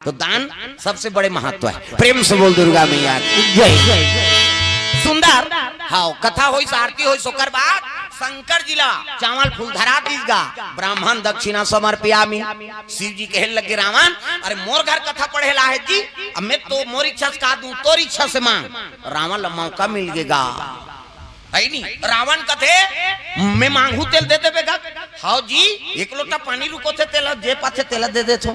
तो दान सबसे बड़े महत्व है। प्रेम से बोल दुर्गा मैया की जय। सुंदर हाँ कथा होई आरती होई सोकर बाद शंकर जिला चावल फूल धरा दीजगा ब्राह्मण दक्षिणा समर्पयामि। शिव जी कहे लगे रावण अरे मोर घर कथा पढ़े ला है जी, अब मैं तो मोर इच्छा से कहा दूं तोर इच्छा से मांग। रावण मौका मिल गएगा है नहीं। रावण कथे मैं मांगू तेल दे दे बेगा हाँ जी एक लोटा पानी रुको थे तेल जे पाछे तेल दे दे छो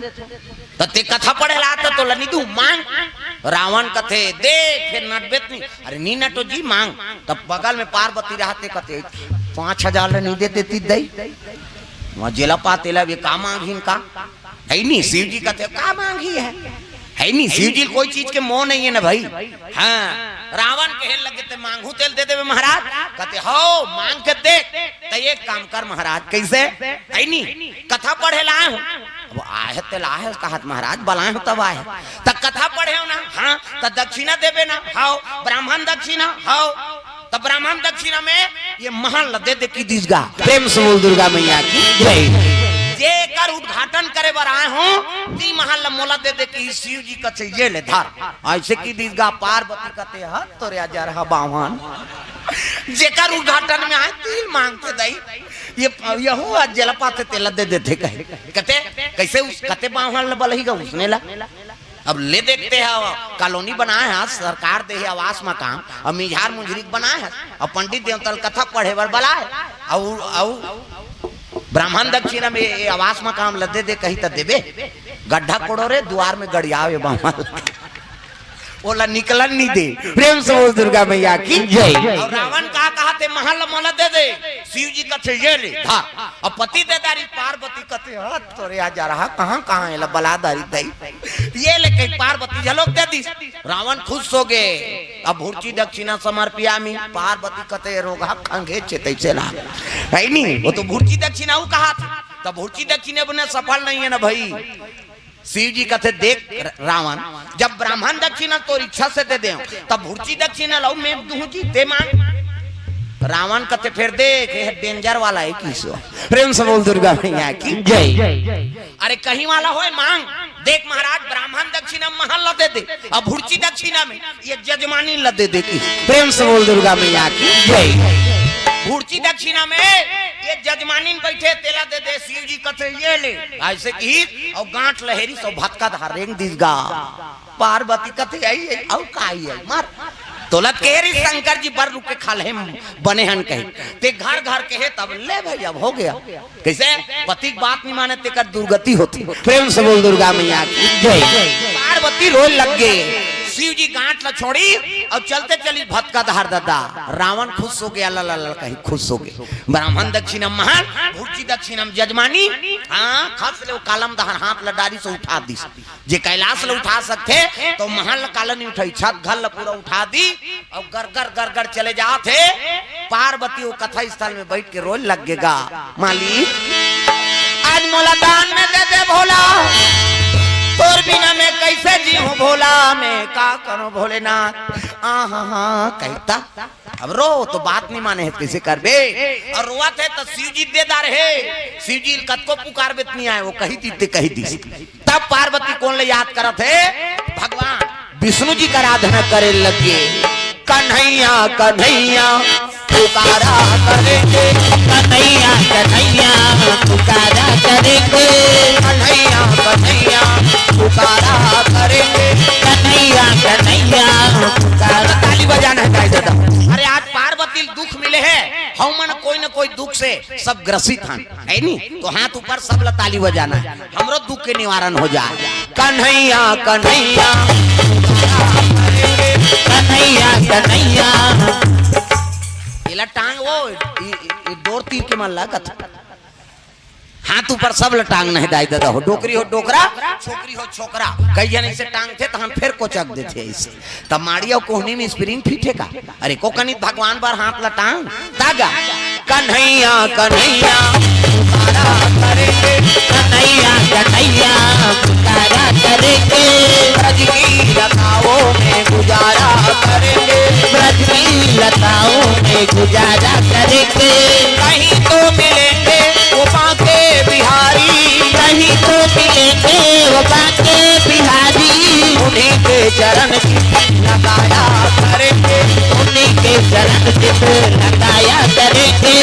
ते कथा पढ़े ला तो लनी दू मांग। रावण कथे दे फिर नटबेत नहीं अरे नी नटो जी मांग। तब बगल में पार्वती रहते कथे 5000 नहीं देते ती दई वहां जेला पातेला वे का मांगी का है नहीं। शिव जी कथे का मांगी है नहीं। शिव जी कोई चीज के मोह नहीं है ना भाई। हाँ रावण कहे लगे ते मांगू तेल दे दे महाराज कहते हो मांग के दे तो एक काम कर महाराज कैसे है नहीं। कथा पढ़े लाए हूँ अब आए तेल आए कहा महाराज बलाए हो तब आए तब कथा पढ़े हो ना हाँ तो दक्षिणा देवे ना हाओ ब्राह्मण दक्षिणा हाओ तब ब्राह्मण दक्षिणा में ये महल दे दे की दीजगा। प्रेम से बोल दुर्गा मैया की जय। जे कर उद्घाटन करे बर आए हूँ ती महल मोला दे दे की शिव जी कथे ये ले धार ऐसे की दीजगा। पार्वती कथे हत तोरे आ जा रहा बावन जेकर उद्घाटन में आए तिल मांग के दई ये यहू आज जेला पाते तेल दे देते कहे कहते कैसे उस कते बावन बलहीगा उसने ला। अब ले देखते हैं कॉलोनी बनाए हैं सरकार दे है आवास मकान और मिझार मुंजरी बनाए हैं और पंडित देवतल कथा पढ़े बर बलाए और ब्राह्मण दक्षिणा में आवास मकान लदे दे कही तो देवे गड्ढा कोड़ो रे द्वार में गड़ियावे बामल बोला निकलन नहीं दे। प्रेम से बोल दुर्गा मैया की जय। और रावण कहा थे महल मोला दे दे शिव जी कथे ये ले था और पति देदारी पार्वती कथे हत तोरे आ जा रहा कहाँ है बलादारी दई ये ले कहीं पार्वती झलोक दे दी। रावण खुश हो गए अब भूर्ची दक्षिणा समर्पयामि। पार्वती कथे रोगा खंगे चेते चला है नहीं वो तो भूर्ची दक्षिणा वो कहा था तब भूर्ची दक्षिणा बने सफल नहीं है ना भाई। शिव जी कथे देख रावण जब ब्राह्मण दक्षिणा तो इच्छा से दे दे तब भूर्ची दक्षिणा लो मैं दूं जी ते मांग। रावण कथे फिर देख ये डेंजर वाला है किसो। प्रेम से बोल दुर्गा मैया की जय। अरे कहीं वाला होए मांग देख महाराज ब्राह्मण दक्षिणा महल दे दे अब भूर्ची दक्षिणा में ये जजमानी ल दे दे की। प्रेम से बोल दुर्गा मैया की जय। भूर्ची दक्षिणा में ये जजमानी बैठे तेला दे दे शिव जी कथे ये ले ऐसे की और गांठ लहेरी सो भटका धारेंग दीजगा। पार्वती कथे आई है और काई है मार तोलत के रे शंकर जी बर रुक के खाले बने हन कहे ते घर घर कहे तब ले भाई अब हो गया कैसे पति बात नहीं माने ते कर दुर्गति होती। प्रेम से बोल दुर्गा मैया की जय। पार्वती रोल लग गए शिव जी गांठ ल छोड़ी और चलते चली भटका धार दादा। रावण खुश हो गया ला कहीं खुश हो गए। ब्राह्मण दक्षिणम महल भूर्ची दक्षिणम जजमानी हाँ खस ले कालम दहर हाथ लडारी से उठा दी जे कैलाश ले उठा सकते तो महल कालन नहीं उठाई छत घर पूरा उठा दी और गरगर चले जाते। पार्वती वो कथा स्थल में बैठ के रोज लगेगा मालिक आज मोला दान में दे दे भोला तोर बिना मैं कैसे जीऊं भोला मैं का करूं भोलेनाथ। कहता अब रो तो बात नहीं माने है कैसे कर बे और रोआ थे तो शिव जी देदार है शिव जी कत को पुकार बेत नहीं आए वो कही दी तब पार्वती कौन ले याद करा थे भगवान विष्णु जी का आराधना करे लगे। कन्हैया कन्हैया पुकारा करेंगे कन्हैया कन्हैया पुकारा करेंगे कन्हैया कन्हैया पुकारा करेंगे कन्हैया कन्हैया पुकारा। ताली बजाना है दादा। अरे आज पार्वती दुख मिले है हम मन कोई न कोई दुख से सब ग्रसित हैं है नहीं तो हाथ ऊपर सब ला ताली बजाना है हमरो दुख के निवारण हो जाए। कन्हैया कन्हैया कन्हैया कन्हैया ये टांग वो डोर तीर के मन लागत हाथ ऊपर सब लटांग नहीं दाई दादा हो डोकरी हो डोकरा छोकरी हो छोकरा कई जन इसे टांग थे तो हम फिर कोचक देते ऐसे तब माड़िया कोहनी में स्प्रिंग फिटे का। अरे को कनित भगवान बार हाथ लटांग दागा कन्हैया कन्हैया पुकारा करेंगे कन्हैया कन्हैया पुकारा करेंगे ब्रज की लताओं में गुजारा करेंगे ब्रज की लताओं में गुजारा करेंगे। कहीं तो मिलेंगे वो बांके बिहारी कहीं तो मिलेंगे वो बांके बिहारी चरण लगाया करेंगे, उन्हीं के चरण चित लगाया करेंगे।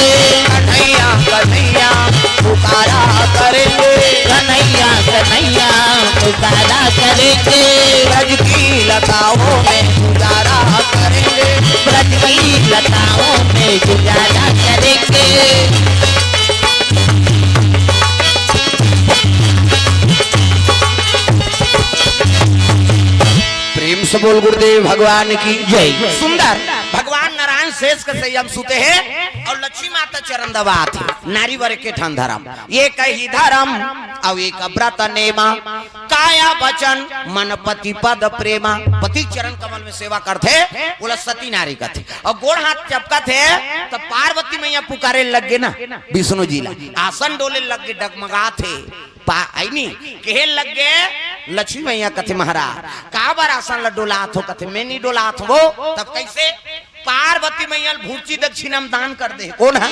कन्हैया कन्हैया पुकारा करेंगे, कन्हैया कन्हैया पुकारा करेंगे। ब्रज की लताओं में गुजारा करेंगे, ब्रज की लताओं में गुजारा करेंगे। प्रेम से बोल गुरुदेव भगवान की जय। सुंदर भगवान नारायण शेष के संयम सुते हैं और लक्ष्मी माता चरण दबात है। नारी वर के ठन धर्म ये कही धर्म और एक व्रत नेमा, काया वचन मन पति पद प्रेमा। पति चरण कमल में सेवा करते बोला सती नारी का थे और गोड़ हाथ चपका थे तो पार्वती मैया पुकारे लग गए ना विष्णु जी ला, आसन डोले लग गए, डगमगा थे कहे लग गए लक्ष्मी मैया कथे महाराज का बार आसन डोलात हो, कथे मैं नहीं डोलात हो। तब कैसे पार्वती मैया भूची दक्षिणम दान कर दे। कौन है?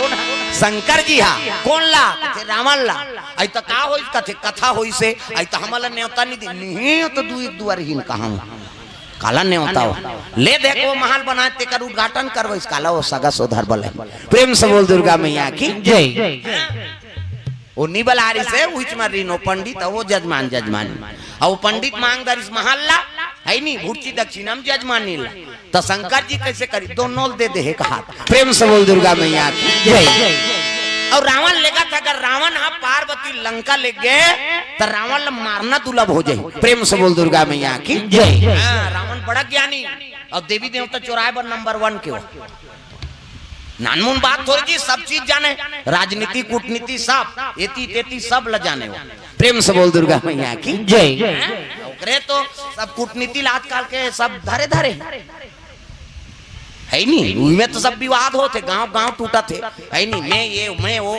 शंकर जी हा। कौन ला? कथे रावण ला। आई तो का होई कथे कथा होई से आई तो हमला न्योता नहीं दी नहीं तो दू एक दुआर हिन कहां काला न्योता हो ले देखो महल बनाए ते कर उद्घाटन करबो इस काला वो सगा सोधर बले। प्रेम से बोल दुर्गा मैया की जय। वो निबलारी से उच मारी नो पंडित वो जजमान और पंडित मांगदार इस महल्ला है नहीं भूर्ची दक्षिणम जजमानी ला तो शंकर जी कैसे करी दोनों दे दे कहा। प्रेम से बोल दुर्गा मैया की जय। और रावण लेगा था अगर रावण हाँ पार्वती लंका ले गए तो रावण ला मारना दुर्लभ हो जाए। प्रेम से बोल दुर्गा मैया की जय। रावण बड़ा ज्ञानी और देवी देवता चौराहे पर नंबर 1 के हो। नानमुन बात थोड़ी जी सब चीज जाने, राजनीति कूटनीति सब एती तेती सब ल जाने हो। प्रेम से बोल दुर्गा मैया की जय। करे तो सब कूटनीति आजकल के सब धरे धरे है नहीं, उनमें तो सब विवाद होते, गांव गांव टूटा थे है नहीं, मैं वो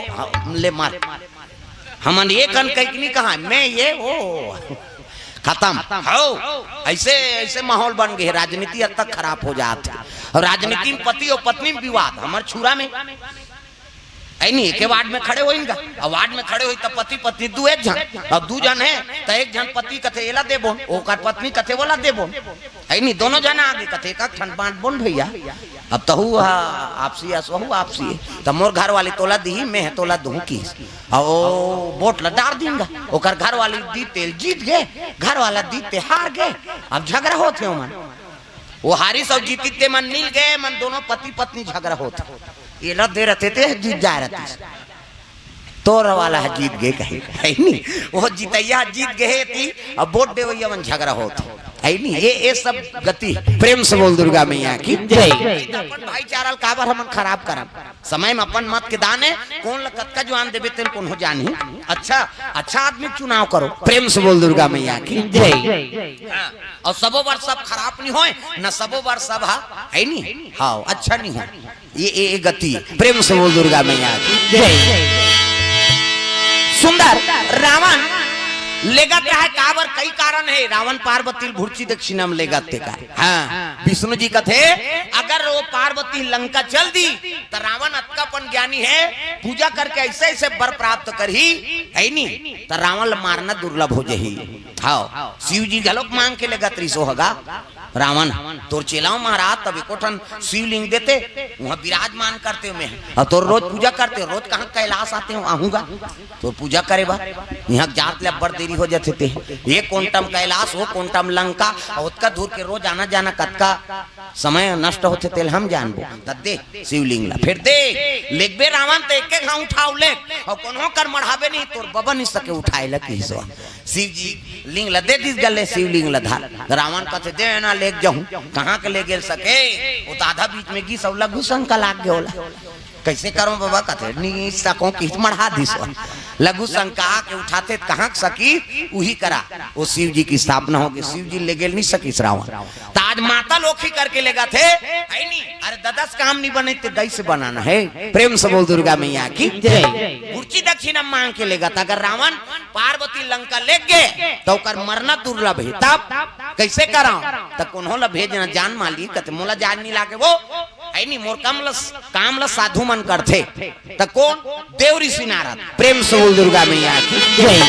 ले मार हमन ये कन कहीं कहा मैं ये वो खत्म हो। ऐसे ऐसे माहौल बन गए, राजनीति अब तक खराब हो जाती और राजनीति में पति और पत्नी में विवाद। हमारे छुरा में है नहीं एक वार्ड में खड़े हो इनका और वार्ड में खड़े हुई तो पति पत्नी दू एक जन और दू जन है तो एक जन पति कथे एला देबो ओकर पत्नी कथे बोला देबो है नहीं, दोनों जन आगे कथे का ठन बांट बोन भैया अब तो हुआ आपसी असहु आपसी तो मोर घर वाली तोला दी मैं तोला दूं की और वोट लडार दूंगा ओकर घर वाली दी तेल जीत गए, घर वाला दी ते हार गए। अब झगड़ा होते हो मन वो हारी सब जीती ते मन मिल गए मन दोनों पति पत्नी झगड़ा होता ये लड़ दे रहते थे जीत जा रहे थे तोर वाला है जीत गए कहीं है नहीं वो जीतैया जीत गए थी अब वोट दे वही मन झगड़ा होता है नहीं। ये सब गति प्रेम से बोल दुर्गा मैया की जय। अपन भाईचारा काबर हमन खराब करब समय में अपन मत के दाने कौन लकत का जवान देबे तेन कौन हो जानी अच्छा आदमी चुनाव करो। प्रेम से बोल दुर्गा मैया की जय। और सबो बार सब खराब नहीं होए न सबो बार सब है नहीं हाँ अच्छा नहीं है ये गति। प्रेम से बोल दुर्गा मैया की जय। सुंदर रावण लेगत है काबर कई कारण है रावण पार्वती भूर्ची दक्षिणम लेगत का हाँ विष्णु जी का थे अगर वो पार्वती लंका चल दी तो रावण अतकापन ज्ञानी है पूजा करके ऐसे ऐसे वर प्राप्त कर ही है नहीं तो रावण मारना दुर्लभ हो जाही। हाँ शिव जी गलोक मांग के लेगा त्रिशो होगा रावण तोर चेलाओ महाराज तब एकोठन शिवलिंग देते वहाँ विराजमान करते हो मैं और तो रोज पूजा करते हो रोज कहाँ कैलाश आते हो आहूंगा तो पूजा करे बा यहाँ जात ले बड़ देरी हो जाते थे ये कोंटम कैलाश हो कोंटम लंका और उसका दूर के रोज आना जाना कतका समय नष्ट होते तेल हम जानबो तब दे शिवलिंग ला फिर दे लेगबे रावण तो एक घाव उठाओ ले और कोनो कर मढ़ाबे नहीं तोर बबा नहीं सके उठाए ला किसवा शिव जी लिंग ला दे दिस गले शिवलिंग ला धार रावण कहते दे ना लेक जाऊं कहाँ के ले गेल सके वो तो आधा बीच में गी सब लघु शंका लाग गया कैसे करो बाबा कहते नहीं सको कि मढ़ा दिस लघु शंका के उठाते कहाँ सकी वही करा वो शिव जी की स्थापना होगी शिव जी ले गेल नहीं सकी रावण ताज माता लोखी करके लेगा थे है नहीं अरे ददस काम नहीं बने थे दई से बनाना है। प्रेम से बोल दुर्गा मैया की जय। भूर्ची दक्षिणम मांग के लेगा था अगर रावण पार्वती लंका ले गए तो कर मरना दुर्लभ है तब कैसे करा तब उन्होंने भेजना जान माली कहते मोला जान नहीं लागे वो है नहीं मोर कामला साधु मन करते तो कौन देव ऋषि नारद। प्रेम से बोल दुर्गा मैया की जय।